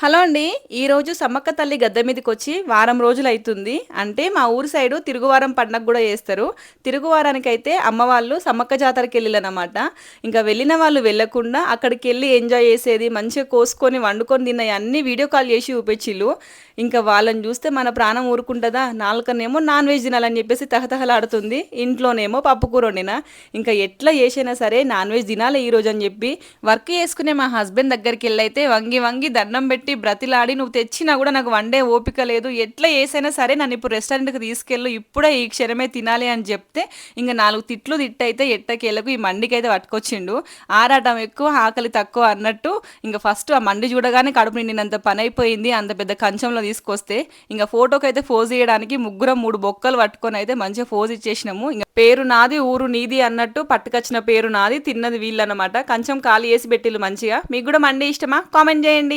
Hello అండి. ఈరోజు సమ్మక్క తల్లి గద్దె మీదకొచ్చి వారం రోజులైతుంది. అంటే మా ఊరు సైడు తిరుగువారం పండగ గూడా చేస్తారు. తిరుగువారానికైతే అమ్మవాళ్ళు సమ్మక్క జాతరకెళ్ళిల్లనమాట. ఇంకా వెళ్ళిన వాళ్ళు వెళ్ళకుండా అక్కడికెళ్ళి ఎంజాయ్ చేసేది, మంచిగా కోసుకొని, వండుకొని తిన్నయి అన్నీ వీడియో కాల్ చేసి చూపిచ్చిల్లు. ఇంకా వాళ్ళని చూస్తే మన ప్రాణం ఊరుకుంటదా? నాలుకనేమో నాన్ వెజ్ తినాలని చెప్పేసి తహతహలాడుతుంది. ఇంట్లోనేమో పప్పు కూర వండినా. ఇంకా ఎట్లా చేసైనా సరే నాన్ వెజ్ తినాలి ఈరోజు అని చెప్పి వర్క్ చేసుకునే మా హస్బెండ్ దగ్గరికెళ్ళైతే వంగి వంగి దండం పెట్టి బ్రతిలాడి, "నువ్వు తెచ్చినా కూడా నాకు వండే ఓపిక లేదు. ఎట్లా చేసైనా సరే నన్ను ఇప్పుడు రెస్టారెంట్‌కి తీసుకెళ్ళు. ఇప్పుడే ఈ క్షణమే తినాలి" అని చెప్తే ఇంక 4 తిట్లు తిట్టయితే ఎట్టకేలకు ఈ మండికైతే పట్టుకొచ్చిండు. ఆరాటం ఎక్కువ, ఆకలి తక్కువ అన్నట్టు ఇంక ఫస్ట్ ఆ మండి చూడగానే కడుపు నిండినంత పనైపోయింది. అంత పెద్ద కంచంలో తీసుకొస్తే ఇంక ఫోటోకైతే పోజ్ ఇయ్యడానికి ముగ్గురం 3 బొక్కలు పట్టుకొనైతే మంచిగా పోజ్ ఇచ్చేసినాము. ఇంక పేరు నాది, ఊరు నీది అన్నట్టు పట్టుకొచ్చిన పేరు నాది, తిన్నది వీళ్ళన్నమాట. కంచం ఖాళీ చేసి పెట్టిల్లు మంచిగా. మీకు కూడా మండి ఇష్టమా? కామెంట్ చేయండి.